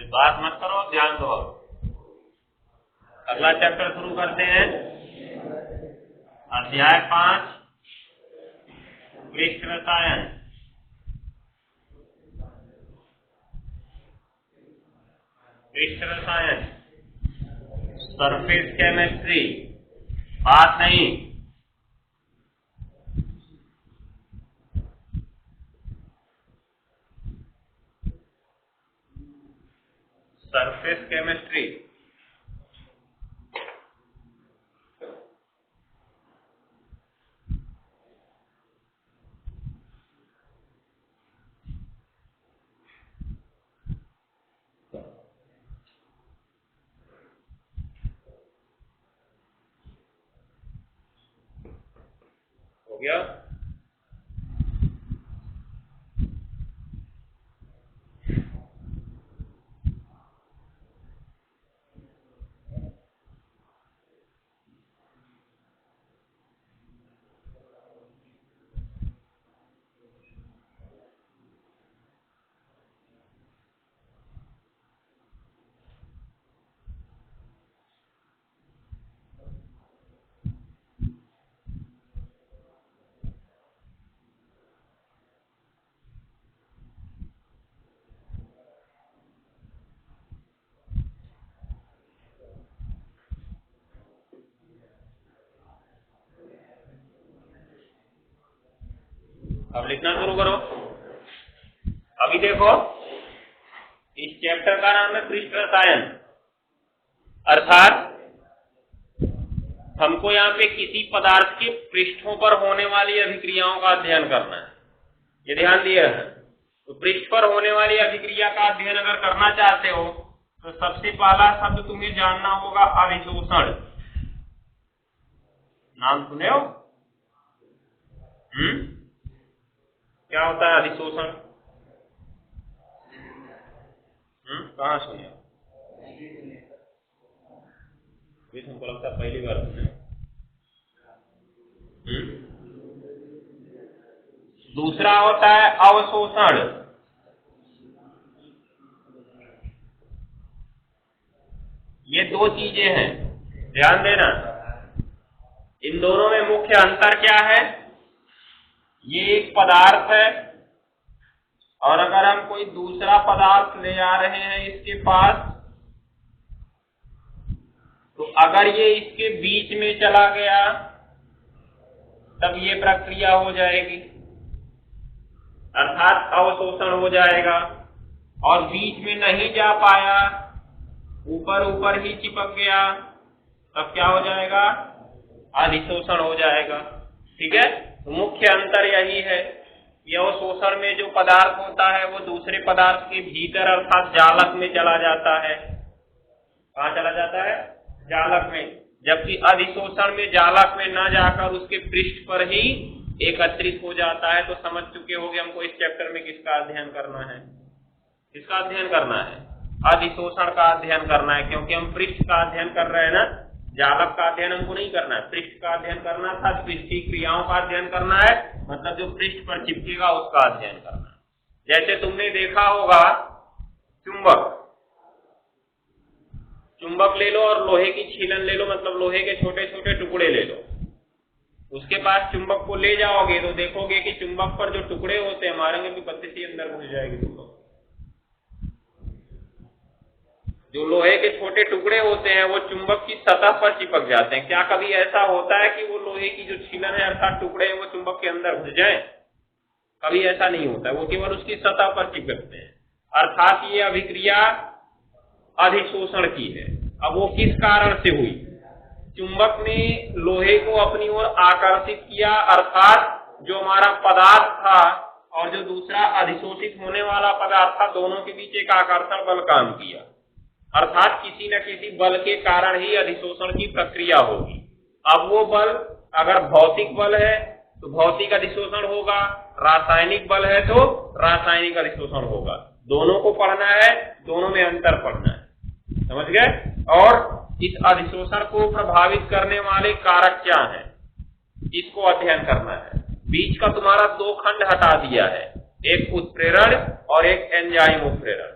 बात मत करो, ध्यान दो। अगला चैप्टर शुरू करते हैं। अध्याय 5 पृष्ठ रसायन। पृष्ठ रसायन, सरफेस केमिस्ट्री, बात नहीं। सरफेस केमिस्ट्री, हो गया। अब लिखना शुरू करो। अभी देखो, इस चैप्टर का नाम है पृष्ठ रसायन, अर्थात हमको यहाँ पे किसी पदार्थ के पृष्ठों पर होने वाली अभिक्रियाओं का अध्ययन करना है। ये ध्यान दिए हैं। तो पृष्ठ पर होने वाली अभिक्रिया का अध्ययन अगर करना चाहते हो तो सबसे पहला शब्द तुम्हें जानना होगा अधिशोषण। नाम सुने हो? क्या होता है अधिशोषण? कहाँ सुने? हमको लगता है पहली बार सुने। दूसरा होता है अवशोषण। ये दो चीजें हैं, ध्यान देना। इन दोनों में मुख्य अंतर क्या है? ये एक पदार्थ है और अगर हम कोई दूसरा पदार्थ ले आ रहे हैं इसके पास, तो अगर ये इसके बीच में चला गया तब ये प्रक्रिया हो जाएगी, अर्थात अवशोषण हो जाएगा। और बीच में नहीं जा पाया, ऊपर ऊपर ही चिपक गया, तब क्या हो जाएगा? अधिशोषण हो जाएगा। ठीक है, तो मुख्य अंतर यही है। अवशोषण में जो पदार्थ होता है वो दूसरे पदार्थ के भीतर अर्थात जालक में चला जाता है। कहाँ चला जाता है? जालक में। जबकि अधिशोषण में जालक में न जाकर उसके पृष्ठ पर ही एकत्रित हो जाता है। तो समझ चुके होंगे हमको इस चैप्टर में किसका अध्ययन करना है? किसका अध्ययन करना है? अधिशोषण का अध्ययन करना है, क्योंकि हम पृष्ठ का अध्ययन कर रहे हैं ना। जालक का अध्ययन हमको नहीं करना है, पृष्ठ का अध्ययन करना था। पृष्ठीय क्रियाओं का अध्ययन करना है, मतलब जो पृष्ठ पर चिपकेगा उसका अध्ययन करना है। जैसे तुमने देखा होगा चुंबक, चुंबक ले लो और लोहे की छीलन ले लो, मतलब लोहे के छोटे छोटे टुकड़े ले लो। उसके पास चुंबक को ले जाओगे तो देखोगे कि चुंबक पर जो टुकड़े होते हैं, मारेंगे भी बत्ती से अंदर घुस जाएगी चुंबक। जो लोहे के छोटे टुकड़े होते हैं वो चुंबक की सतह पर चिपक जाते हैं। क्या कभी ऐसा होता है कि वो लोहे की जो छीलन है अर्थात टुकड़े हैं वो चुंबक के अंदर घुस जाएं? कभी ऐसा नहीं होता है, वो केवल उसकी सतह पर चिपकते हैं। अर्थात ये अभिक्रिया अधिशोषण की है। अब वो किस कारण से हुई? चुंबक ने लोहे को अपनी ओर आकर्षित किया, अर्थात जो हमारा पदार्थ था और जो दूसरा अधिशोषित होने वाला पदार्थ था, दोनों के बीच एक आकर्षण बल काम किया। अर्थात किसी न किसी बल के कारण ही अधिशोषण की प्रक्रिया होगी। अब वो बल अगर भौतिक बल है तो भौतिक अधिशोषण होगा, रासायनिक बल है तो रासायनिक अधिशोषण होगा। दोनों को पढ़ना है, दोनों में अंतर पढ़ना है, समझ गए? और इस अधिशोषण को प्रभावित करने वाले कारक क्या हैं, इसको अध्ययन करना है। बीच का तुम्हारा दो खंड हटा दिया है, एक उत्प्रेरण और एक एंजाइम उत्प्रेरण।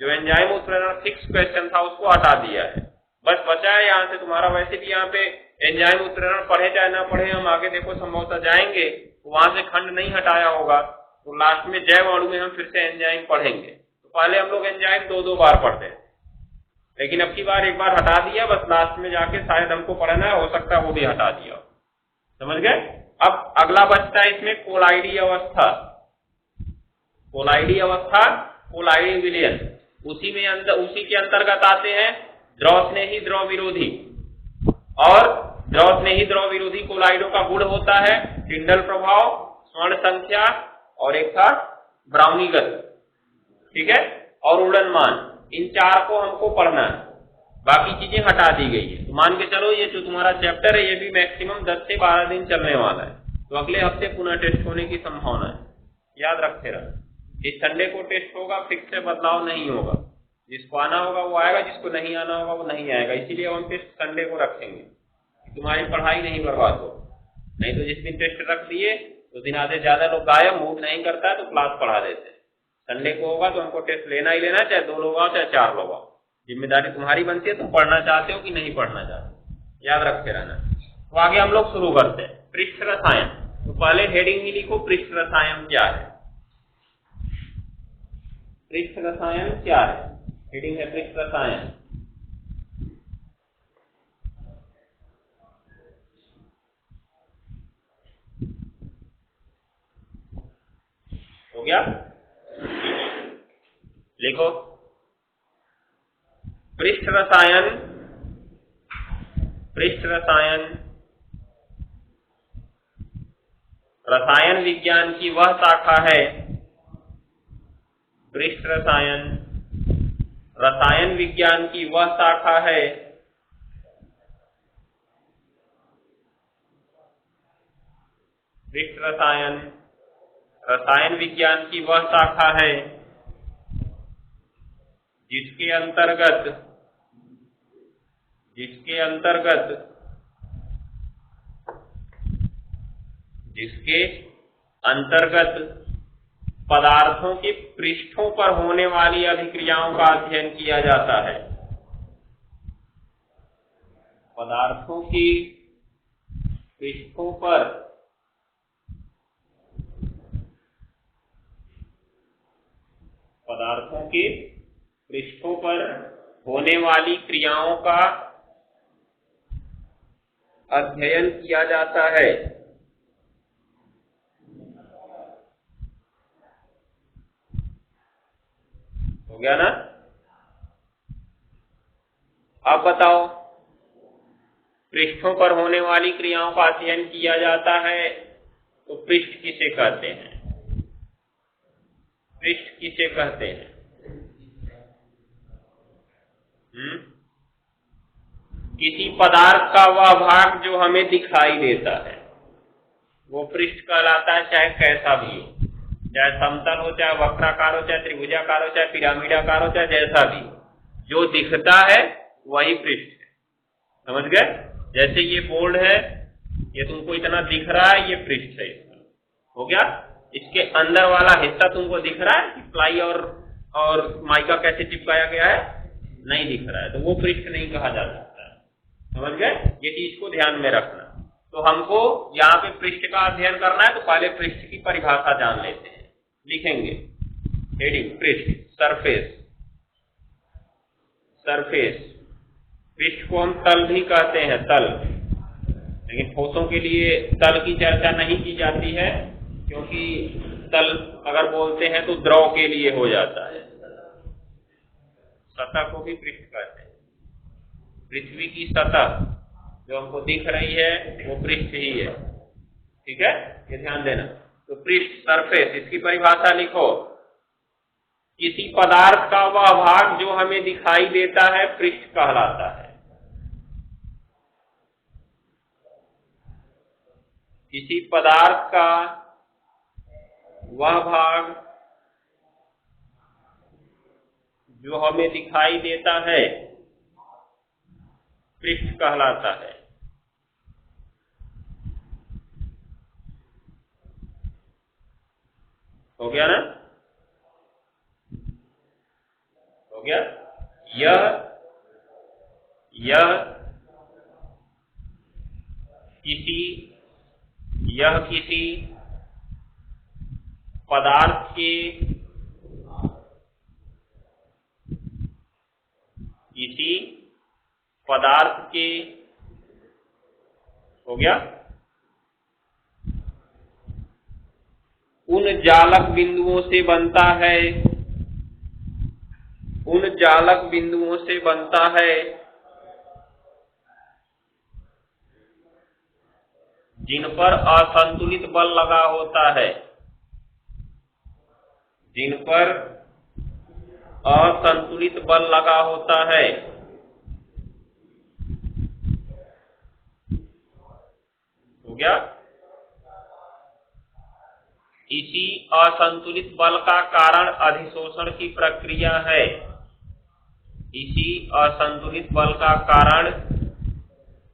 जो एंजाइम उत्प्रेरण फिक्स क्वेश्चन था उसको हटा दिया है, बस बचा है यहाँ से तुम्हारा। वैसे भी यहाँ पे एंजाइम उत्प्रेरण पढ़े चाहे ना पढ़े, हम आगे देखो संभवतः जाएंगे तो वहां से खंड नहीं हटाया होगा, तो लास्ट में जैव अणु में हम फिर से एंजाइम पढ़ेंगे। तो पहले हम लोग एंजाइम दो दो बार पढ़ते हैं, लेकिन अब की बार एक बार हटा दिया, बस लास्ट में जाके शायद हमको पढ़ना है, हो सकता है वो भी हटा दिया। समझ गए? अब अगला बचता है इसमें कोलाइडी अवस्था। कोलाइडी अवस्था, कोलाइडी विलयन, उसी के अंतर्गत आते हैं द्रव स्नेही द्रव विरोधी। और द्रव स्नेही द्रव विरोधी कोलाइडों का गुण होता है टिंडल प्रभाव, स्वर्ण संख्या और एक था ब्राउनी गति, ठीक है, और उड़नमान। इन चार को हमको पढ़ना है, बाकी चीजें हटा दी गई है। तो मान के चलो ये जो तुम्हारा चैप्टर है ये भी मैक्सिमम 10 से 12 दिन चलने वाला है, तो अगले हफ्ते पुनः टेस्ट होने की संभावना है, याद रखते रहना। इस संडे को टेस्ट होगा, फिक्स से बदलाव नहीं होगा, जिसको आना होगा वो आएगा, जिसको नहीं आना होगा वो नहीं आएगा। इसीलिए हम टेस्ट संडे को रखेंगे, तुम्हारी पढ़ाई नहीं बर्बाद हो। नहीं तो जिस दिन टेस्ट रख दिए उस दिन आधे ज्यादा लोग गायब, मूड नहीं करता है तो क्लास पढ़ा देते हैं। संडे को होगा तो हमको टेस्ट लेना ही लेना, चाहे 2 लोग आओ चाहे 4 लोग आओ, जिम्मेदारी तुम्हारी बनती है। तुम पढ़ना चाहते हो कि नहीं पढ़ना चाहते, याद रखते रहना। तो आगे हम लोग शुरू करते हैं पृष्ठ रसायन। तो पहले हेडिंग ही लिखो, पृष्ठ रसायन क्या है। पृष्ठ रसायन क्या है, हेडिंग है पृष्ठ रसायन। हो गया, लिखो पृष्ठ रसायन। पृष्ठ रसायन रसायन विज्ञान की वह शाखा है। पृष्ठ रसायन रसायन विज्ञान की वह शाखा है पृष्ठ रसायन रसायन विज्ञान की वह शाखा है जिसके अंतर्गत पदार्थों के पृष्ठों पर होने वाली अभिक्रियाओं का अध्ययन किया जाता है। पदार्थों की पृष्ठों पर होने वाली क्रियाओं का अध्ययन किया जाता है। हो गया ना? अब बताओ, पृष्ठों पर होने वाली क्रियाओं का अध्ययन किया जाता है तो पृष्ठ किसे कहते हैं? पृष्ठ किसे कहते हैं? किसी पदार्थ का वह भाग जो हमें दिखाई देता है वो पृष्ठ कहलाता है, चाहे कैसा भी हो, चाहे समतल हो, चाहे वक्राकार हो, चाहे त्रिभुजाकार हो, चाहे पिरामिडाकार हो, चाहे जैसा भी हो, जो दिखता है वही पृष्ठ है। समझ गए? जैसे ये बोर्ड है, ये तुमको इतना दिख रहा है, ये पृष्ठ है इसका। हो गया? इसके अंदर वाला हिस्सा तुमको दिख रहा है कि प्लाई और माइका कैसे चिपकाया गया है? नहीं दिख रहा है, तो वो पृष्ठ नहीं कहा जा सकता है। समझ गए? ये चीज को ध्यान में रखना। तो हमको यहाँ पे पृष्ठ का अध्ययन करना है, तो पहले पृष्ठ की परिभाषा जान लेते हैं। लिखेंगे हेडिंग पृष्ठ, सरफेस। पृष्ठ को हम तल भी कहते हैं, तल, लेकिन ठोसों के लिए तल की चर्चा नहीं की जाती है, क्योंकि तल अगर बोलते हैं तो द्रव के लिए हो जाता है। सतह को भी पृष्ठ कहते हैं। पृथ्वी की सतह जो हमको दिख रही है वो पृष्ठ ही है। ठीक है, ये ध्यान देना। तो पृष्ठ, सरफेस, इसकी परिभाषा लिखो। किसी पदार्थ का वह भाग जो हमें दिखाई देता है पृष्ठ कहलाता है। किसी पदार्थ का वह भाग जो हमें दिखाई देता है पृष्ठ कहलाता है। हो गया ना? हो गया। यह किसी पदार्थ के हो गया उन जालक बिंदुओं से बनता है जिन पर असंतुलित बल लगा होता है, हो गया। इसी असंतुलित बल का कारण अधिशोषण की प्रक्रिया है। इसी असंतुलित बल का कारण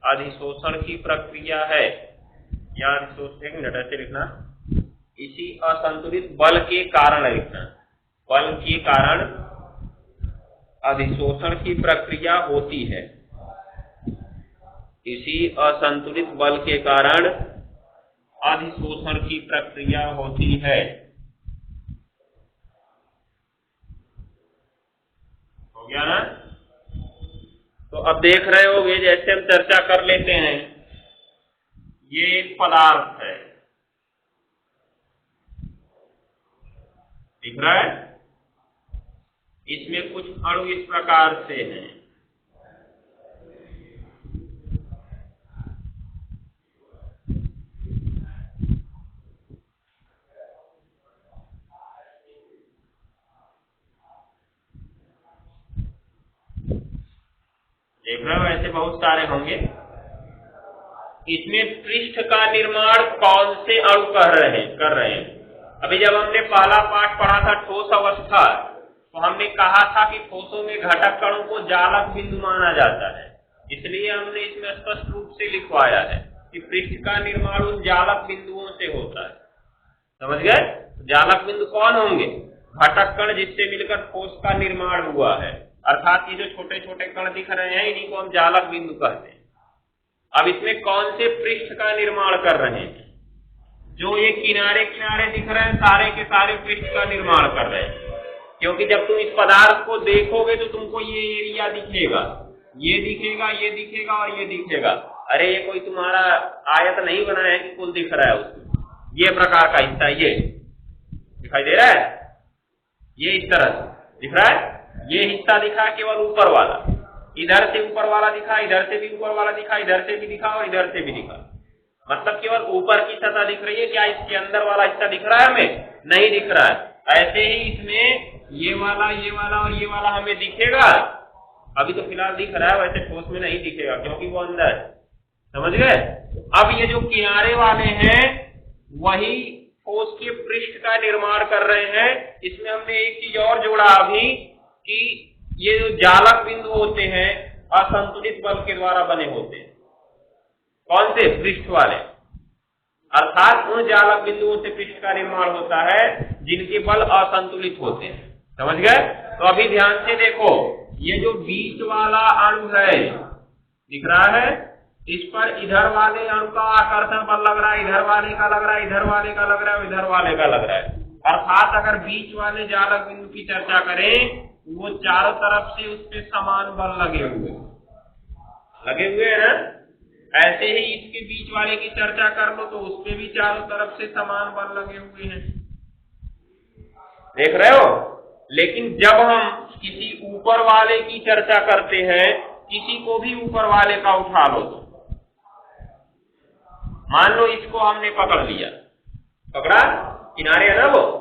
अधिशोषण की प्रक्रिया है। या एक मिनट ऐसे लिखना, इसी असंतुलित बल के कारण लिखना, बल के कारण अधिशोषण की प्रक्रिया होती है। इसी असंतुलित बल के कारण अधिशोषण की प्रक्रिया होती है। हो गया ना? तो अब देख रहे होगे, जैसे हम चर्चा कर लेते हैं, ये एक पदार्थ है, दिख रहा है? इसमें कुछ अणु इस प्रकार से हैं। देख रहे हो, ऐसे बहुत सारे होंगे। इसमें पृष्ठ का निर्माण कौन से अणु कर रहे हैं? अभी जब हमने पहला पाठ पढ़ा था ठोस अवस्था, तो हमने कहा था कि ठोसों में घटक कणों को जालक बिंदु माना जाता है। इसलिए हमने इसमें स्पष्ट रूप से लिखवाया है कि पृष्ठ का निर्माण उन जालक बिंदुओं से होता है। समझ गए? जालक बिंदु कौन होंगे? घटक कण जिससे मिलकर ठोस का निर्माण हुआ है। अर्थात ये जो छोटे छोटे कण दिख रहे हैं, इन्हीं को हम जालक बिंदु कहते हैं। अब इसमें कौन से पृष्ठ का निर्माण कर रहे हैं? जो ये किनारे किनारे दिख रहे हैं, सारे के सारे पृष्ठ का निर्माण कर रहे हैं। क्योंकि जब तुम इस पदार्थ को देखोगे तो तुमको ये एरिया दिखेगा, ये दिखेगा, ये दिखेगा और ये दिखेगा। अरे ये कोई तुम्हारा आयत नहीं बना है कि कुल दिख रहा है उसमें। ये प्रकार का हिस्सा ये दिखाई दे रहा है, ये इस तरह से दिख रहा है। ये हिस्सा दिखा केवल ऊपर वाला, इधर से ऊपर वाला दिखा, इधर से भी ऊपर वाला दिखा, इधर से भी दिखा और इधर से भी दिखा। मतलब केवल ऊपर की सतह दिख रही है। क्या इसके अंदर वाला हिस्सा दिख रहा है? हमें नहीं दिख रहा है। ऐसे ही इसमें ये वाला और ये वाला हमें दिखेगा। अभी तो फिलहाल दिख रहा है, वैसे ठोस में नहीं दिखेगा क्योंकि वो अंदर है। समझ गए? अब ये जो किनारे वाले हैं वही ठोस के पृष्ठ का निर्माण कर रहे हैं। इसमें हमने एक चीज और जोड़ा अभी कि ये जो जालक बिंदु होते हैं असंतुलित बल के द्वारा बने होते हैं। कौन से? पृष्ठ वाले। अर्थात उन जालक बिंदुओं से पृष्ठ का निर्माण होता है जिनके बल असंतुलित होते हैं। समझ गए? तो अभी ध्यान से देखो, ये जो बीच वाला अणु है दिख रहा है, इस पर इधर वाले अणु का आकर्षण बल लग रहा है, इधर वाले का लग रहा है, इधर वाले का लग रहा है, इधर वाले का लग रहा है। अर्थात अगर बीच वाले जालक बिंदु की चर्चा करें, वो चारों तरफ से उस पर समान बल लगे हुए हैं ना। ऐसे ही इसके बीच वाले की चर्चा कर लो तो उसपे भी चारों तरफ से समान बल लगे हुए हैं। देख रहे हो? लेकिन जब हम किसी ऊपर वाले की चर्चा करते हैं, किसी को भी ऊपर वाले का उठा लो, तो मान लो इसको हमने पकड़ लिया, पकड़ा, किनारे है ना वो,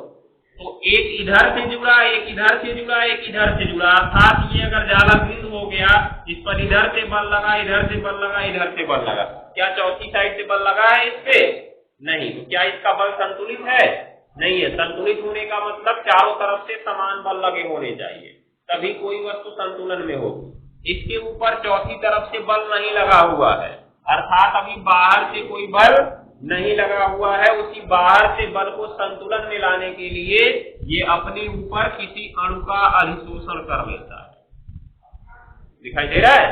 तो एक इधर से जुड़ा, एक इधर से जुड़ा, एक इधर से जुड़ा। अर्थात ये अगर जालक बिंदु हो गया, इस पर इधर से बल लगा, इधर से बल लगा, इधर से बल लगा। क्या चौथी साइड से बल लगा है इस पे? नहीं। तो क्या इसका बल संतुलित है? नहीं है। संतुलित होने का मतलब चारों तरफ से समान बल लगे होने चाहिए, तभी कोई वस्तु संतुलन में होगी। इसके ऊपर चौथी तरफ से बल नहीं लगा हुआ है, अर्थात अभी बाहर से कोई बल नहीं लगा हुआ है, उसी बाहर से बल को संतुलन में लाने के लिए ये अपने ऊपर किसी अणु का अधिशोषण कर लेता है। दिखाई दे रहा है?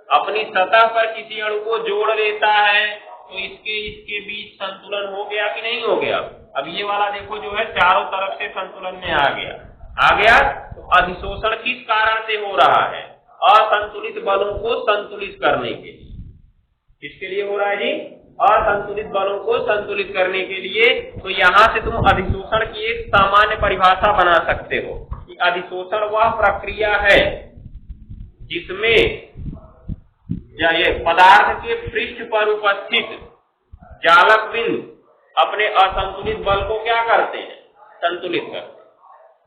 अपनी सतह पर किसी अणु को जोड़ लेता है, तो इसके बीच संतुलन हो गया कि नहीं हो गया? अब ये वाला देखो जो है चारों तरफ से संतुलन में आ गया। तो अधिशोषण किस कारण से हो रहा है? असंतुलित बलों को संतुलित करने के लिए। किसके लिए हो रहा है जी? असंतुलित बलों को संतुलित करने के लिए। तो यहाँ से तुम अधिशोषण की एक सामान्य परिभाषा बना सकते हो कि अधिशोषण वह प्रक्रिया है जिसमें ये पदार्थ के पृष्ठ पर उपस्थित जालक बिंदु अपने असंतुलित बल को क्या करते हैं? संतुलित करते हैं।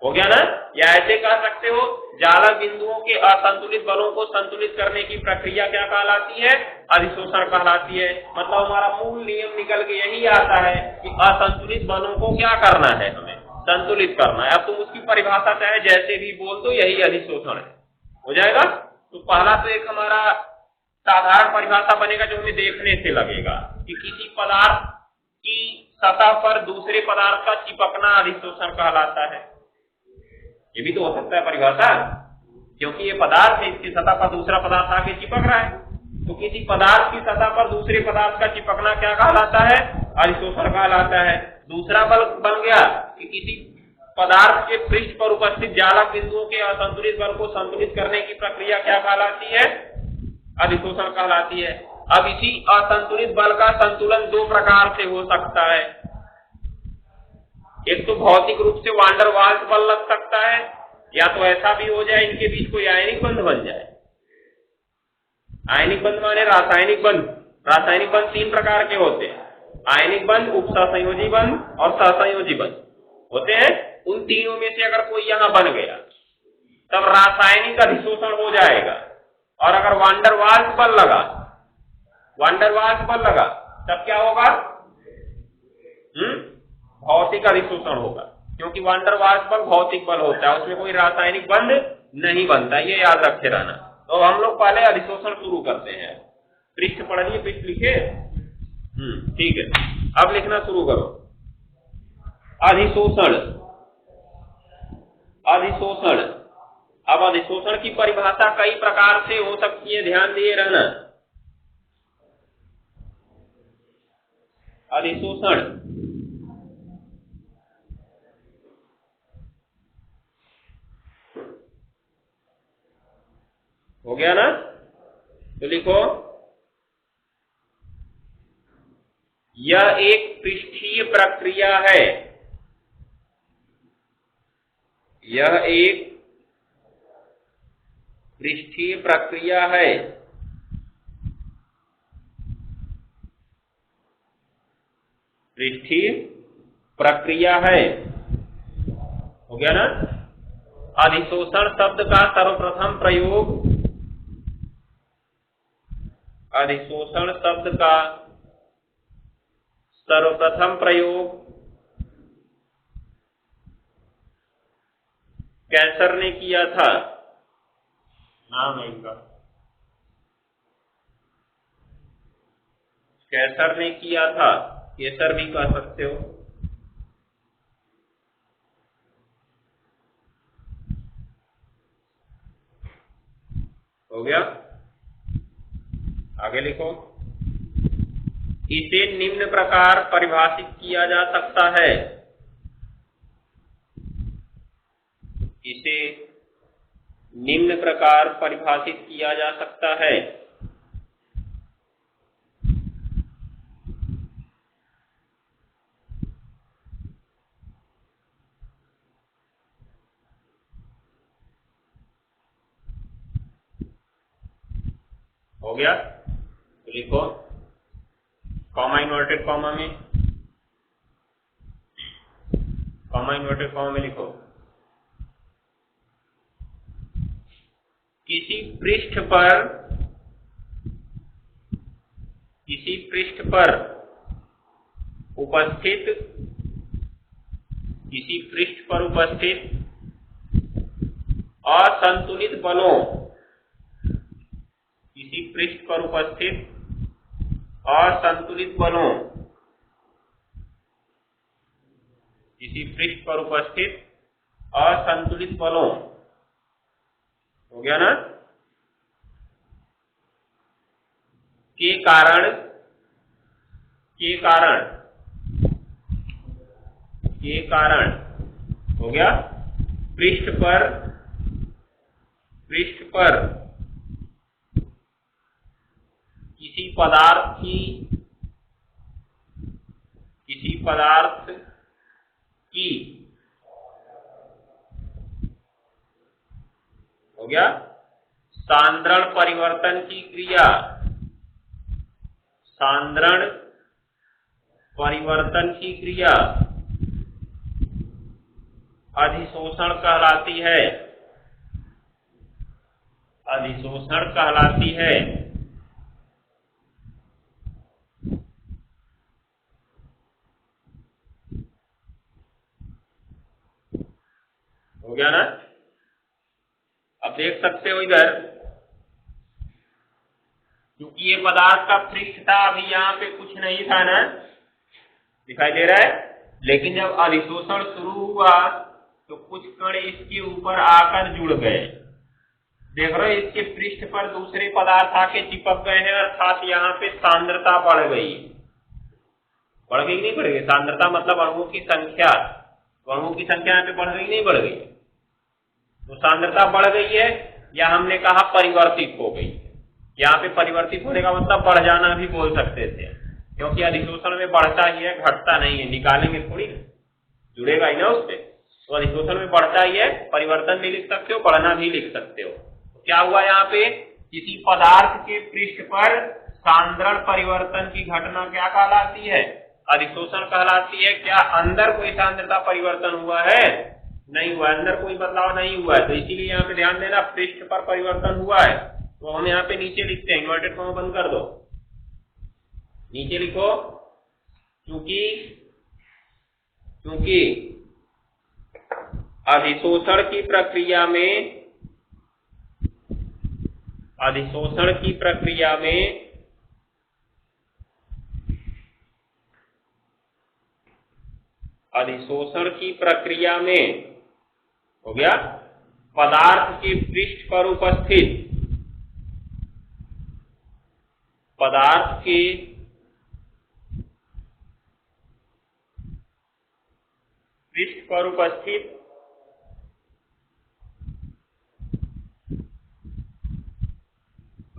हो गया ना? या ऐसे कह सकते हो, जालक बिंदुओं के असंतुलित बलों को संतुलित करने की प्रक्रिया क्या कहलाती है? अधिशोषण कहलाती है। मतलब हमारा मूल नियम निकल के यही आता है कि असंतुलित बलों को क्या करना है? हमें संतुलित करना है। अब तुम उसकी परिभाषा चाहे जैसे भी बोल दो, यही अधिशोषण है। हो जाएगा? तो पहला तो एक हमारा साधारण परिभाषा बनेगा जो हमें देखने से लगेगा कि किसी पदार्थ की सतह पर दूसरे पदार्थ का चिपकना अधिशोषण कहलाता है। ये भी तो हो सकता है परिभाषा, क्योंकि ये पदार्थ है, इसकी सतह पर दूसरा पदार्थ आके चिपक रहा है। तो किसी पदार्थ की सतह पर दूसरे पदार्थ का चिपकना क्या कहलाता है? अधिशोषण कहलाता है। दूसरा बल बन गया कि किसी पदार्थ के पृष्ठ पर उपस्थित जालक बिंदुओं के असंतुलित बल को संतुलित करने की प्रक्रिया क्या कहलाती है? अधिशोषण कहलाती है। अब इसी असंतुलित बल का संतुलन दो प्रकार से हो सकता है। एक तो भौतिक रूप से वान डर वाल्स बल लग सकता है, या तो ऐसा भी हो जाए इनके बीच कोई आयनिक बंध बन जाए। आयनिक बंध माने रासायनिक बंध। रासायनिक बंध तीन प्रकार के होते हैं: आयनिक बंध, उपसहसंयोजी बंध और सहसंयोजी बंध होते हैं। उन तीनों में से अगर कोई यहां बन गया तब रासायनिक अधिशोषण हो जाएगा। और अगर वान डर वाल्स बल लगा तब क्या होगा? भौतिक अधिशोषण होगा, क्योंकि वान डर वाल्स बल भौतिक बल होता है, उसमें कोई रासायनिक बंध नहीं बनता। ये याद रखे रहना। तो हम लोग पहले अधिशोषण शुरू करते हैं। पृष्ठ पढ़िए, पृष्ठ लिखे। ठीक है, अब लिखना शुरू करो। अधिशोषण। अब अधिशोषण की परिभाषा कई प्रकार से हो सकती है, ध्यान दिए रहना। अधिशोषण हो गया ना? तो लिखो, यह एक पृष्ठीय प्रक्रिया है। यह एक पृष्ठीय प्रक्रिया है। पृष्ठीय प्रक्रिया है। हो गया ना? अधिशोषण शब्द का सर्वप्रथम प्रयोग, अधिशोषण शब्द का सर्वप्रथम प्रयोग कैसर ने किया था। नाम है इनका, कैसर ने किया था। केसर भी कह सकते हो। हो गया? आगे लिखो। इसे निम्न प्रकार परिभाषित किया जा सकता है। इसे निम्न प्रकार परिभाषित किया जा सकता है। हो गया? तो लिखो, कॉमा इन्वर्टेड कॉमा में, कॉमा इन्वर्टेड कॉमा में लिखो, किसी पृष्ठ पर उपस्थित असंतुलित बलों, किसी पृष्ठ पर उपस्थित असंतुलित बलों किसी पृष्ठ पर उपस्थित असंतुलित बलों, हो गया ना, के कारण हो गया पृष्ठ पर किसी पदार्थ की, हो गया सांद्रण परिवर्तन की क्रिया, अधिशोषण कहलाती है। हो गया ना। अब देख सकते हो इधर, क्योंकि ये पदार्थ का पृष्ठ था, अभी यहाँ पे कुछ नहीं था ना, दिखाई दे रहा है, लेकिन जब अधिशोषण शुरू हुआ तो कुछ कण इसके ऊपर आकर जुड़ गए। देख रहे हो, इसके पृष्ठ पर दूसरे पदार्थ आके चिपक गए हैं, अर्थात यहाँ पे सांद्रता बढ़ गई कि नहीं बढ़ गई? सांद्रता मतलब अणुओं की संख्या, तो अणुओं की संख्या यहाँ पे बढ़ गई नहीं बढ़ गई? तो सांद्रता बढ़ गई है, या हमने कहा परिवर्तित हो गई। यहाँ पे परिवर्तित होने का मतलब बढ़ जाना भी बोल सकते थे, क्योंकि अधिशोषण में बढ़ता ही है, घटता नहीं है, निकालेंगे थोड़ी ना, जुड़ेगा ही ना उससे। तो अधिशोषण में बढ़ता ही है, परिवर्तन भी लिख सकते हो, बढ़ना भी लिख सकते हो। तो क्या हुआ यहाँ पे, किसी पदार्थ के पृष्ठ पर सांद्रण परिवर्तन की घटना क्या कहलाती है? अधिशोषण कहलाती है। क्या अंदर कोई सांद्रता परिवर्तन हुआ है? नहीं हुआ, अंदर कोई बदलाव नहीं हुआ है, तो इसीलिए यहाँ पे ध्यान देना, पृष्ठ पर परिवर्तन हुआ है। तो हम यहाँ पे नीचे लिखते हैं, इन्वर्टेड कॉमा बंद कर दो, नीचे लिखो, क्योंकि अधिशोषण की प्रक्रिया में हो गया पदार्थ के पृष्ठ पर उपस्थित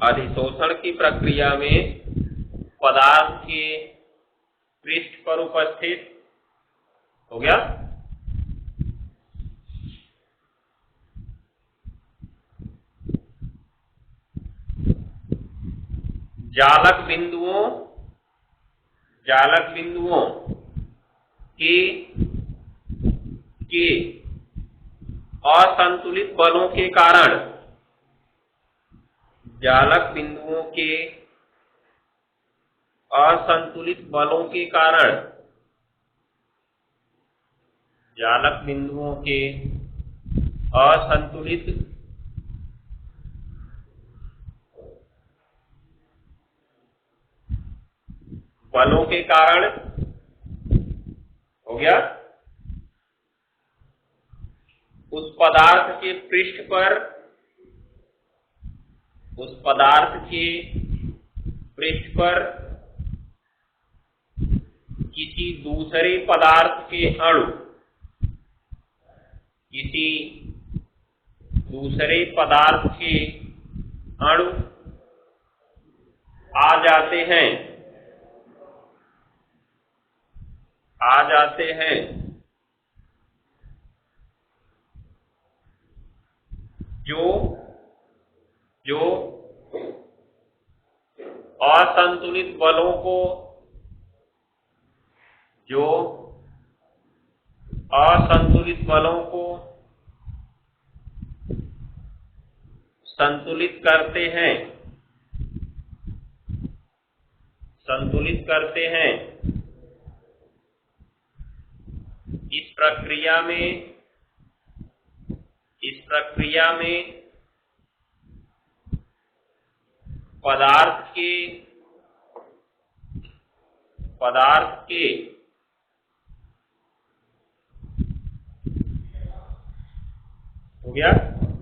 अधिशोषण की प्रक्रिया में पदार्थ के पृष्ठ पर उपस्थित, हो गया जालक बिंदुओं के असंतुलित बलों के कारण, जालक बिंदुओं के असंतुलित बलों के कारण, जालक बिंदुओं के असंतुलित बलों के कारण, हो गया उस पदार्थ के पृष्ठ पर किसी दूसरे पदार्थ के अणु आ जाते हैं जो असंतुलित बलों को संतुलित करते हैं। इस प्रक्रिया में पदार्थ के गया।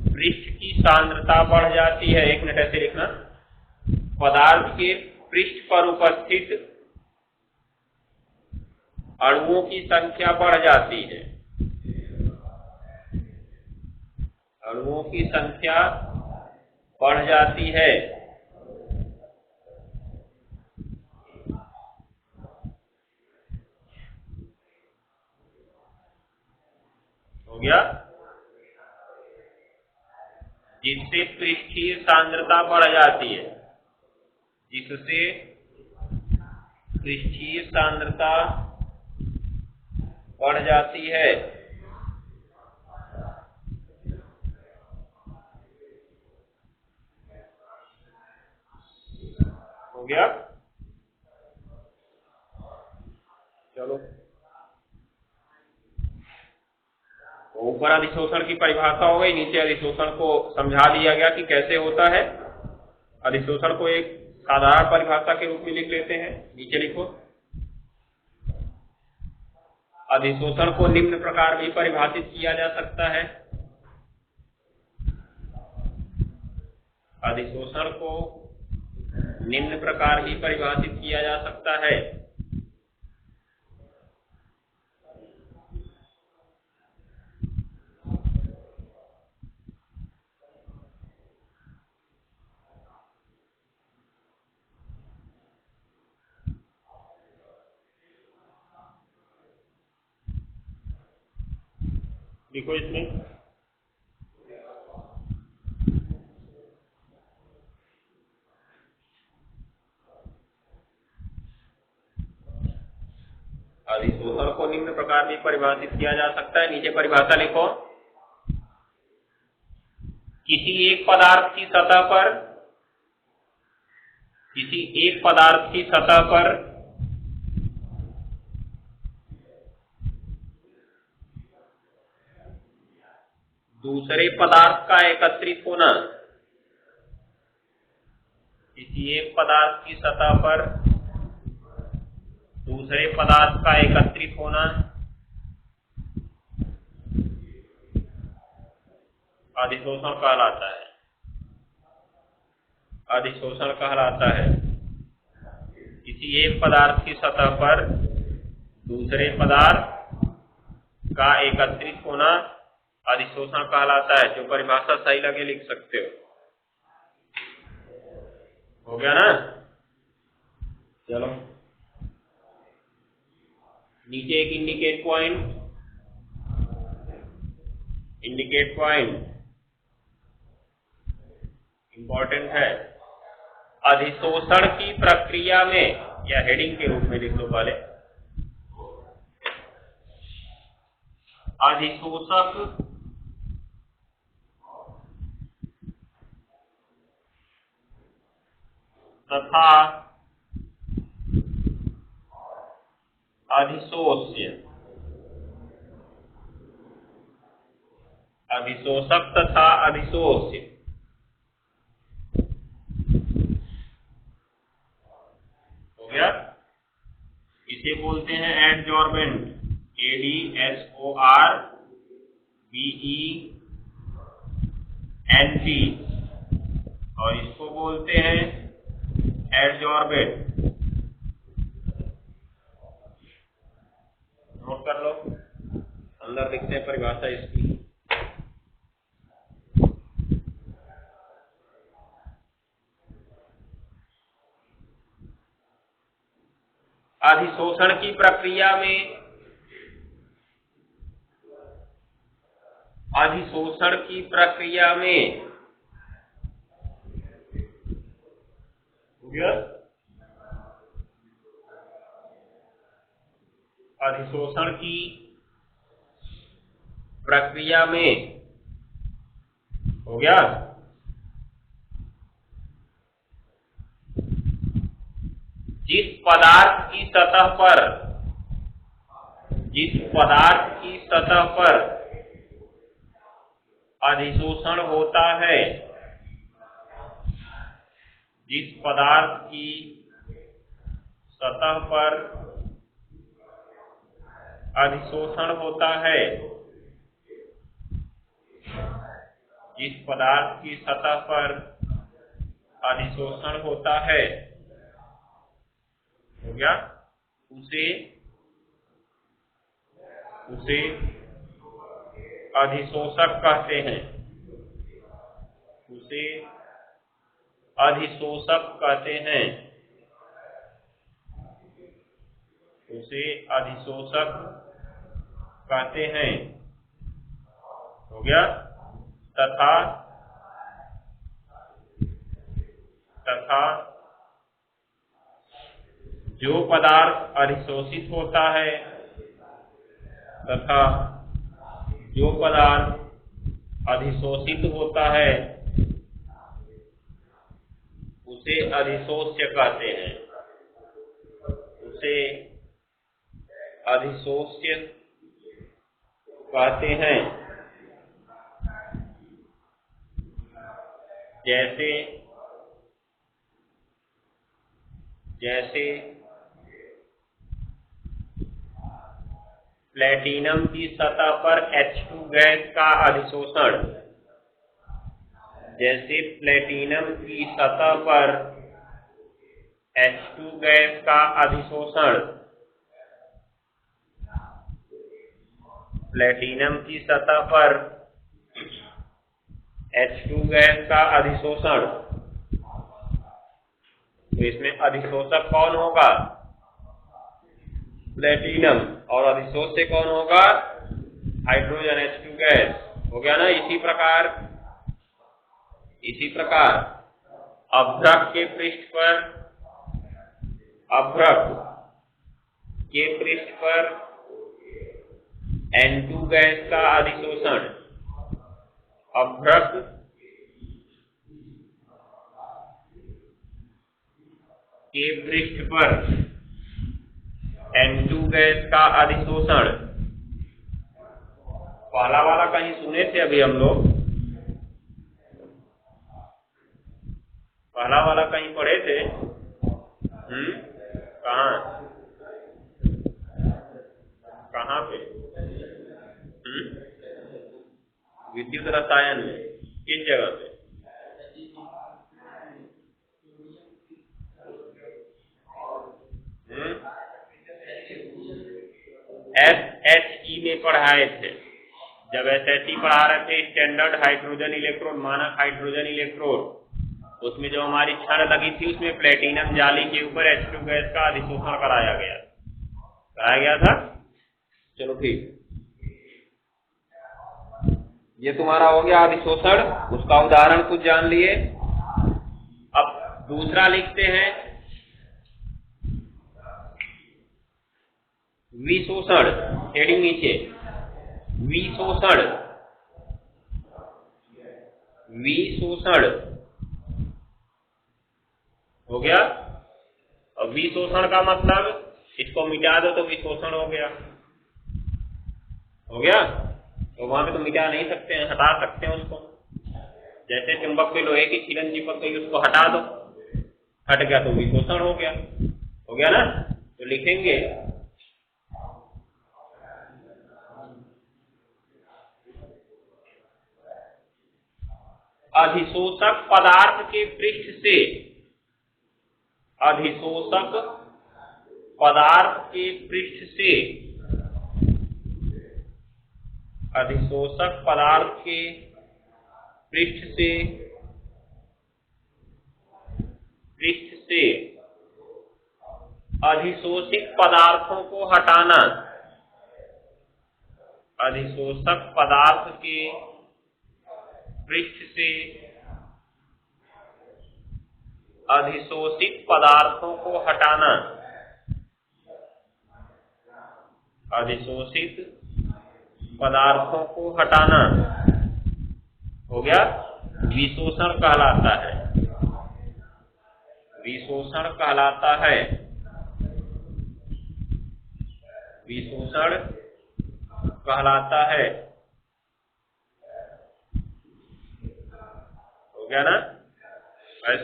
पृष्ठ की सांद्रता बढ़ जाती है, 1 मिनट ऐसे लिखना, पदार्थ के पृष्ठ पर उपस्थित अणुओं की संख्या बढ़ जाती है, अणुओं की संख्या बढ़ जाती है। हो गया। जिससे पृष्ठीय सांद्रता बढ़ जाती है, जिससे पृष्ठीय सांद्रता बढ़ जाती है। हो गया। चलो, तो ऊपर अधिशोषण की परिभाषा हो गई, नीचे अधिशोषण को समझा दिया गया कि कैसे होता है। अधिशोषण को एक साधारण परिभाषा के रूप में लिख लेते हैं, नीचे लिखो। अधिशोषण को निम्न प्रकार भी परिभाषित किया जा सकता है। अधिशोषण को निम्न प्रकार भी परिभाषित किया जा सकता है। लिखो इसमें, अधिशोषण को निम्न प्रकार भी परिभाषित किया जा सकता है। नीचे परिभाषा लिखो। किसी एक पदार्थ की सतह पर, किसी एक पदार्थ की सतह पर दूसरे पदार्थ का एकत्रित होना, किसी एक पदार्थ की सतह पर दूसरे पदार्थ का एकत्रित होना अधिशोषण कहलाता है, अधिशोषण कहलाता है। किसी एक पदार्थ की सतह पर दूसरे पदार्थ का एकत्रित होना अधिशोषण कहलाता है। जो परिभाषा सही लगे लिख सकते हो। हो गया ना। चलो, नीचे एक indicate point, indicate point important है। अधिशोषण की प्रक्रिया में, या हेडिंग के रूप में लिख लो पहले, अधिशोषक तथा अधिशोष्य, अधिशोषक तथा अधिशोष्य, हो गया। इसे बोलते हैं एडजॉर्बेंट, ADSORBENT, और इसको बोलते हैं एडजॉर्बेंट। नोट कर लो, अंदर लिखते हैं परिभाषा इसकी। अधिशोषण की प्रक्रिया में, अधिशोषण की प्रक्रिया में, अधिशोषण की प्रक्रिया में, हो गया। जिस पदार्थ की सतह पर, जिस पदार्थ की सतह पर अधिशोषण होता है, जिस पदार्थ की सतह पर अधिशोषण होता है जिस पदार्थ की सतह पर अधिशोषण होता है, हो गया, उसे अधिशोषक कहते हैं। उसे अधिशोषक कहते हैं। उसे अधिशोषक कहते हैं। हो गया। तथा जो पदार्थ अधिशोषित होता है, तथा जो पदार्थ अधिशोषित होता है, उसे अधिशोष्य कहते हैं। उसे अधिशोष्य कहते हैं। जैसे प्लेटिनम की सतह पर H2 गैस का अधिशोषण, जैसे प्लेटिनम की सतह पर H2 गैस का अधिशोषण, प्लेटिनम की सतह पर H2 गैस का अधिशोषण, तो इसमें अधिशोषक कौन होगा? प्लेटिनम। और अधिशोष्य कौन होगा? Hydrogen, H2 gas. हो गया ना। इसी प्रकार अभ्रक के पृष्ठ पर N2 गैस का अधिशोषण, अभ्रक के पृष्ठ पर N2 गैस का अधिशोषण। पहला वाला कहीं सुने थे अभी हम लोग? पहला वाला कहीं पढ़े थे? कहाँ पे? विद्युत रसायन में। किस जगह पे? SHE में पढ़ाए थे। जब SHE पढ़ा रहे थे, स्टैंडर्ड हाइड्रोजन इलेक्ट्रोड, मानक हाइड्रोजन इलेक्ट्रोड, उसमें जो हमारी छड़ लगी थी, उसमें प्लेटिनम जाली के ऊपर H2 गैस का अधिशोषण कराया गया था। चलो ठीक, ये तुम्हारा हो गया अधिशोषण। उसका उदाहरण कुछ जान लिए। अब दूसरा लिखते हैं विशोषण। हेडिंग नीचे, विशोषण। हो गया। और विशोषण का मतलब, इसको मिटा दो तो विशोषण हो गया। तो वहां पे तो मिटा नहीं सकते हैं, हटा सकते हैं उसको। जैसे चुंबक पे लोहे की छीलन चिपक गई, उसको हटा दो, हट गया तो विशोषण हो गया ना। तो लिखेंगे अधिशोषक पदार्थ के पृष्ठ से, अधिशोषक पदार्थ के पृष्ठ से, अधिशोषक पदार्थ के पृष्ठ से अधिशोषित पदार्थों को हटाना। अधिशोषक पदार्थ के पृष्ठ से अधिशोषित पदार्थों को हटाना। अधिशोषित पदार्थों को हटाना हो गया, विशोषण कहलाता है। विशोषण कहलाता है। विशोषण कहलाता है। हो गया ना। बस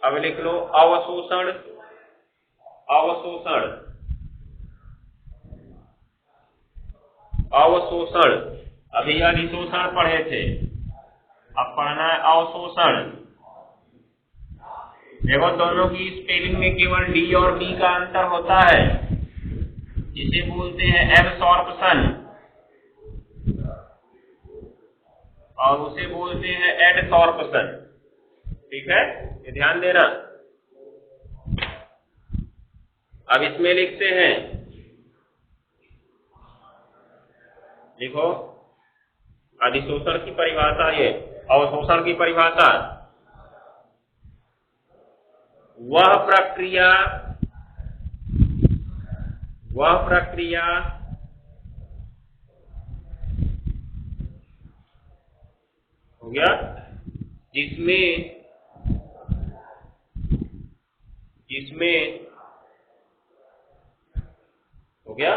अब लिख लो अवशोषण। अवशोषण, अवशोषण। अभी अधिशोषण पढ़े थे। अब पढ़ना है अवशोषण। देखो दोनों की स्पेलिंग में केवल डी और बी का अंतर होता है, जिसे बोलते हैं एब्सॉर्प्शन और उसे बोलते हैं एडसॉर्प्शन। ठीक है, ये ध्यान देना। अब इसमें लिखते हैं, देखो अधिशोषण की परिभाषा, ये अवशोषण की परिभाषा, वह प्रक्रिया हो गया जिसमें हो गया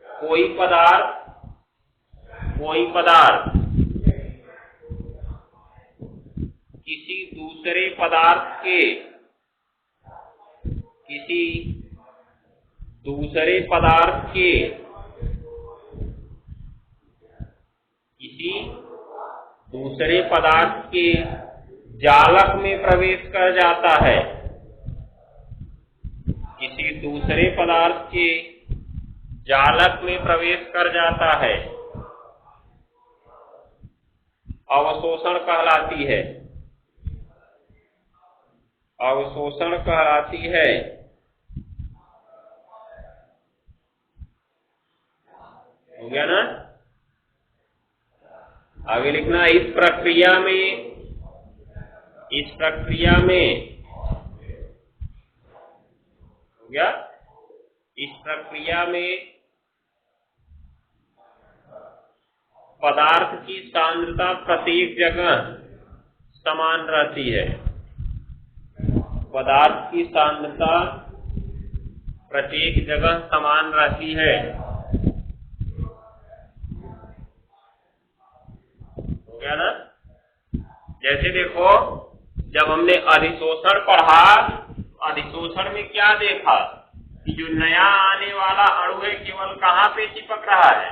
कोई पदार्थ किसी दूसरे पदार्थ के जालक में प्रवेश कर जाता है। किसी दूसरे पदार्थ के जालक में प्रवेश कर जाता है, अवशोषण कहलाती है। अवशोषण कहलाती है। हो गया ना? आगे लिखना, इस प्रक्रिया में हो गया, इस प्रक्रिया में पदार्थ की सांद्रता प्रत्येक जगह समान रहती है। पदार्थ की सांद्रता प्रत्येक जगह समान रहती है। हो गया ना? जैसे देखो, जब हमने अधिशोषण पढ़ा, अधिशोषण में क्या देखा कि जो नया आने वाला अणु है केवल कहाँ पे चिपक रहा है?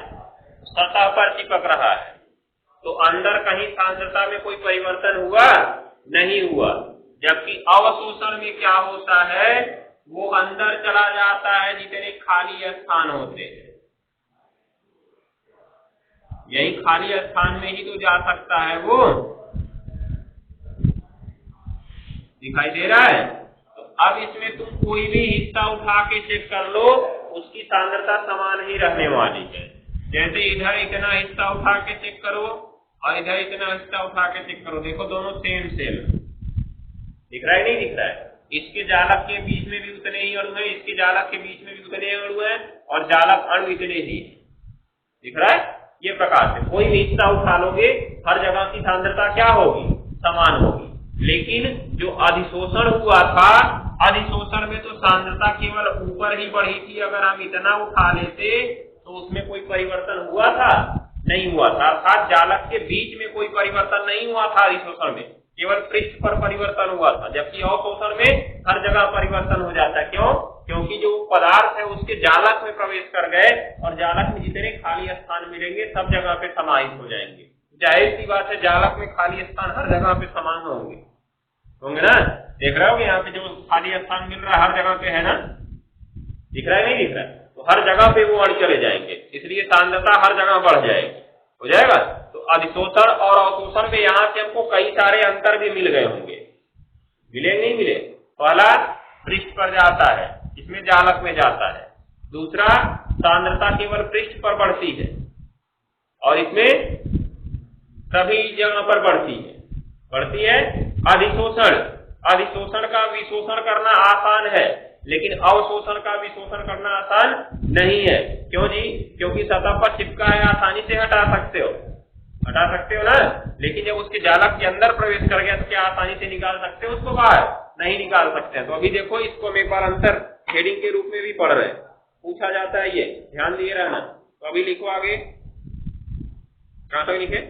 सतह पर चिपक रहा है। तो अंदर कहीं सांद्रता में कोई परिवर्तन हुआ? नहीं हुआ। जबकि अवशोषण में क्या होता है, वो अंदर चला जाता है जितने खाली स्थान होते हैं। यही खाली स्थान में ही तो जा सकता है वो। दिखाई दे रहा है? तो अब इसमें तुम कोई भी हिस्सा उठा के चेक कर लो, उसकी सांद्रता समान ही रहने वाली है। जैसे इधर इतना हिस्सा उठा के चेक करो और इधर इतना हिस्सा उठा के चेक करो, देखो दोनों सेम दिख रहा है, नहीं दिख रहा है? इसके जालक के बीच में भी उतने ही अणु हैं, इसके जालक के बीच में भी उतने अणु हैं और जालक अणु इतने ही दिख रहा है। ये प्रकार से कोई भी हिस्सा उठा लोगे, हर जगह की सांद्रता क्या होगी? समान होगी। लेकिन जो अधिशोषण हुआ था, अधिशोषण में तो सांद्रता केवल ऊपर ही बढ़ी थी। अगर हम इतना उठा लेते तो उसमें कोई परिवर्तन हुआ था? नहीं हुआ था। अर्थात जालक के बीच में कोई परिवर्तन नहीं हुआ था अधिशोषण में, केवल पृष्ठ पर परिवर्तन हुआ था। जबकि अवशोषण में हर जगह परिवर्तन हो जाता है। क्यों? क्योंकि जो पदार्थ है उसके जालक में प्रवेश कर गए और जालक में जितने खाली स्थान मिलेंगे सब जगह पे समाहित हो जाएंगे। जाहिर सी बात है, जालक में खाली स्थान हर जगह पे समान होंगे ना? देख रहे हो यहाँ पे जो खाली स्थान मिल रहा है हर जगह पे है ना? दिख रहा है, नहीं दिख रहा है? तो हर जगह पे वो अणु चले जाएंगे, इसलिए सांद्रता हर जगह बढ़ जाएगी। हो जाएगा? तो अधिशोषण और अवशोषण में यहाँ से हमको कई सारे अंतर भी मिल गए होंगे। मिले नहीं मिले? पहला, पृष्ठ पर जाता है, इसमें जालक में जाता है। दूसरा, सांद्रता केवल पृष्ठ पर बढ़ती है और इसमें सभी जगह पर बढ़ती है। अधिशोषण का विशोषण करना आसान है, लेकिन अवशोषण का विशोषण करना आसान नहीं है। क्यों जी? क्योंकि सतह पर चिपका है, आसानी से हटा सकते हो ना? लेकिन जब उसके जालक के अंदर प्रवेश कर गया तो क्या आसानी से निकाल सकते हो उसको बाहर? नहीं निकाल सकते हैं। तो अभी देखो, इसको हम एक बार अंतर हेडिंग के रूप में भी पढ़ रहे हैं, पूछा जाता है, ये ध्यान दिए रहना। तो अभी लिखो आगे, कहां तक लिखे?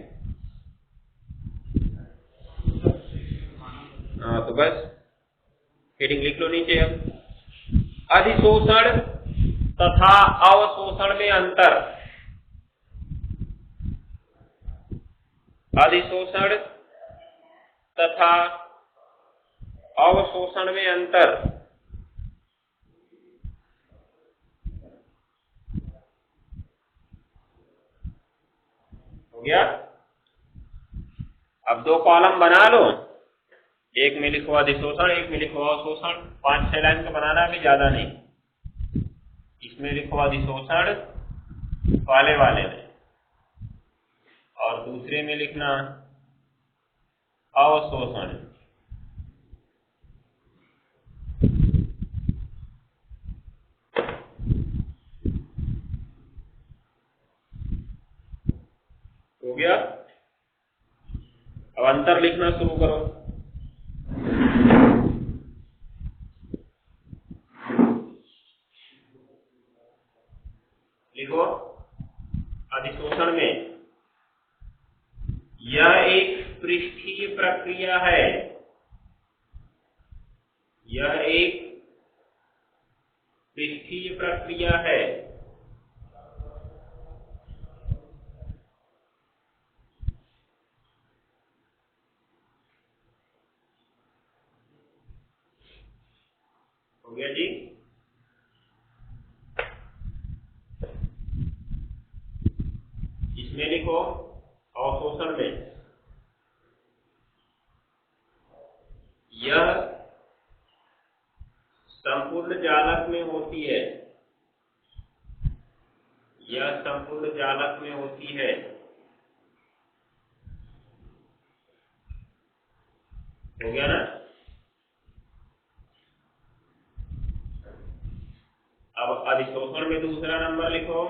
हाँ, तो बस हेडिंग लिख लो नीचे। अब अधिशोषण तथा अवशोषण में अंतर। अधिशोषण तथा अवशोषण में अंतर। हो गया। अब दो कॉलम बना लो, एक में लिखो अधिशोषण, एक में लिखो अवशोषण। 5-6 लाइन का बनाना, अभी ज्यादा नहीं। इसमें लिखो अधिशोषण वाले में, और दूसरे में लिखना अवशोषण। हो गया। अब अंतर लिखना शुरू करो। लिखो अधिशोषण में यह एक पृष्ठीय प्रक्रिया है, यह एक पृष्ठीय प्रक्रिया है। हो गया जी। इसमें लिखो अवशोषण में यह संपूर्ण जालक में होती है, यह संपूर्ण जालक में होती है। हो गया ना। अब अधिशोषण में दूसरा नंबर लिखो,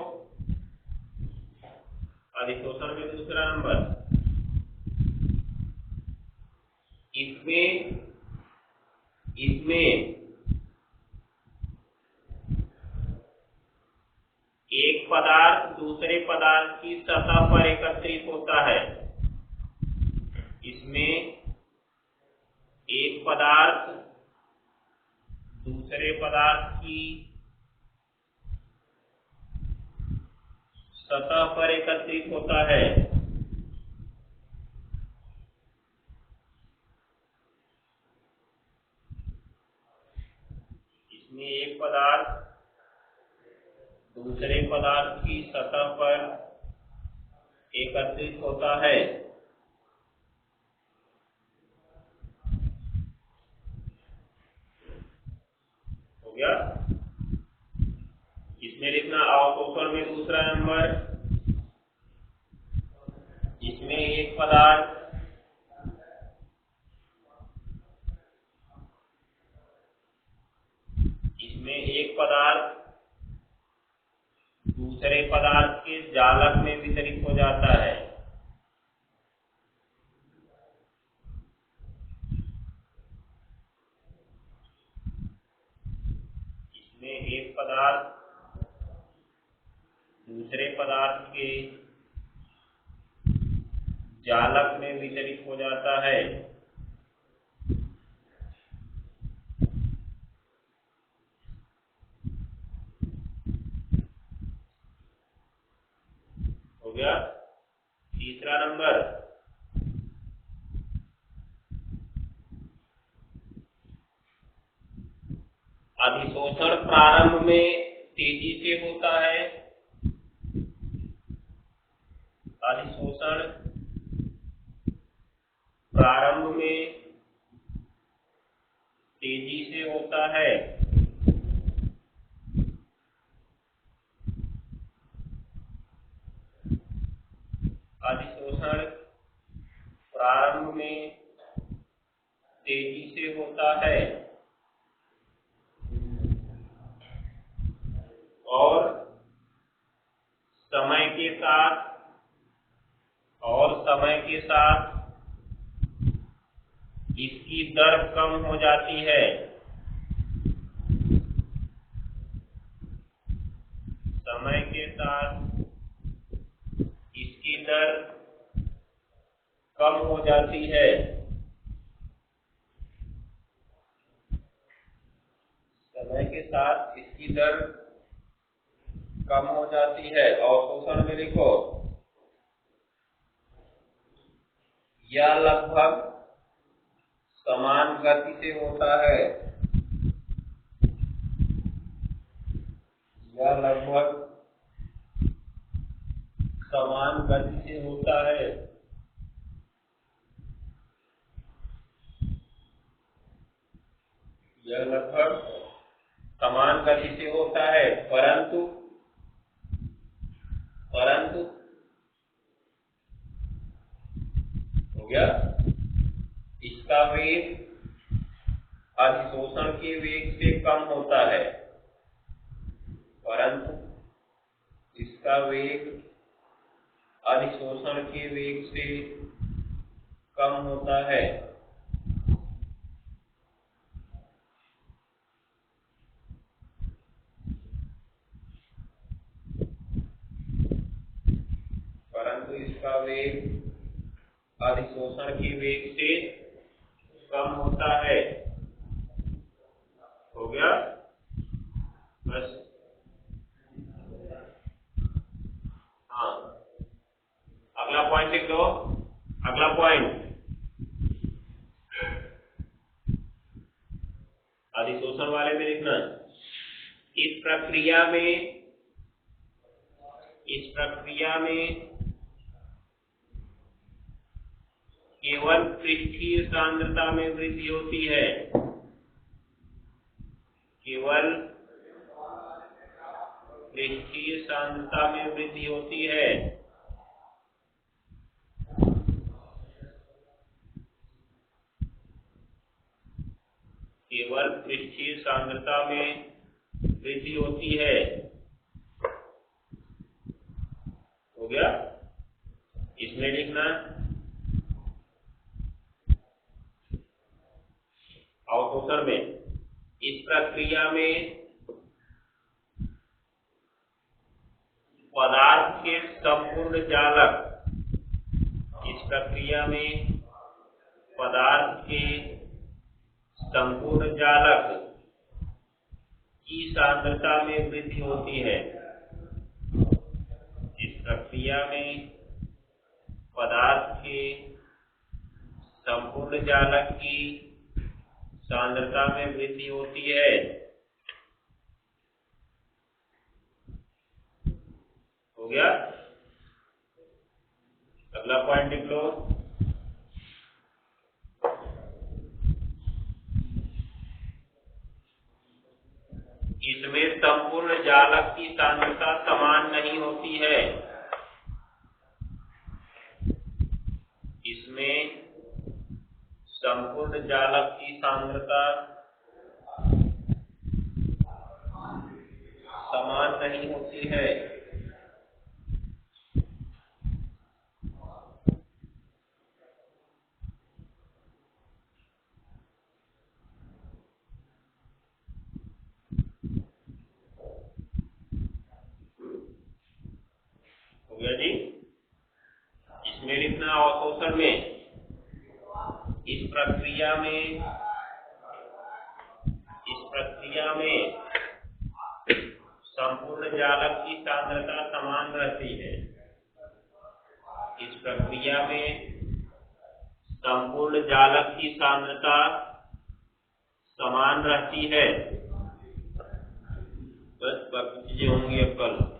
अधिशोषण में दूसरा नंबर। इसमें एक पदार्थ दूसरे पदार्थ की सतह पर एकत्रित होता है। इसमें एक पदार्थ दूसरे पदार्थ की सतह पर एकत्रित होता है। इसमें एक पदार्थ दूसरे पदार्थ की सतह पर एकत्रित होता है। हो गया। इसमें लिखना अवशोषण में दूसरा नंबर। इसमें एक पदार्थ दूसरे पदार्थ के जालक में वितरित हो जाता है। इसमें एक पदार्थ दूसरे पदार्थ के जालक में वितरित हो जाता है। हो गया। तीसरा नंबर, अधिशोषण प्रारंभ में तेजी से होता है। अधिशोषण प्रारंभ में तेजी से होता है। अधिशोषण प्रारंभ में तेजी से होता है और समय के साथ इसकी दर कम हो जाती है। समय के साथ इसकी दर कम हो जाती है। समय के साथ इसकी दर कम हो जाती है। अवशोषण में लिखो यह लगभग समान गति से होता है। यह लगभग समान गति से होता है। यह लगभग समान गति से होता है, परंतु हो गया, इसका वेग अधिशोषण के वेग से कम होता है। परंतु इसका वेग अधिशोषण के वेग से कम होता है। परंतु इसका वेग अधिशोषण के वेग से कम होता है। हो गया, बस। हाँ, अगला पॉइंट लिख लो। अगला पॉइंट, अधिशोषण वाले में लिखना, इस प्रक्रिया में केवल पृष्ठीय सांद्रता में वृद्धि होती है। केवल पृष्ठीय सांद्रता में वृद्धि होती है। केवल पृष्ठीय सांद्रता में वृद्धि होती है। हो गया, इसमें लिखना, अवशोषण में, इस प्रक्रिया में पदार्थ के संपूर्ण जालक, इस प्रक्रिया में पदार्थ के संपूर्ण जालक की सांद्रता में वृद्धि होती है। इस प्रक्रिया में पदार्थ के संपूर्ण जालक की सांद्रता में वृद्धि होती है। हो गया, अगला पॉइंट लिख लो। इसमें संपूर्ण जालक की सांद्रता समान नहीं होती है। इसमें संपूर्ण जालक की सांद्रता समान नहीं होती है। हो गया जी, इसमें लिखना, अवशोषण में, इस प्रक्रिया में संपूर्ण जालक की सांद्रता समान रहती है। इस प्रक्रिया में संपूर्ण जालक की सांद्रता समान रहती है। बस बाकी चीजें होंगी अब कल।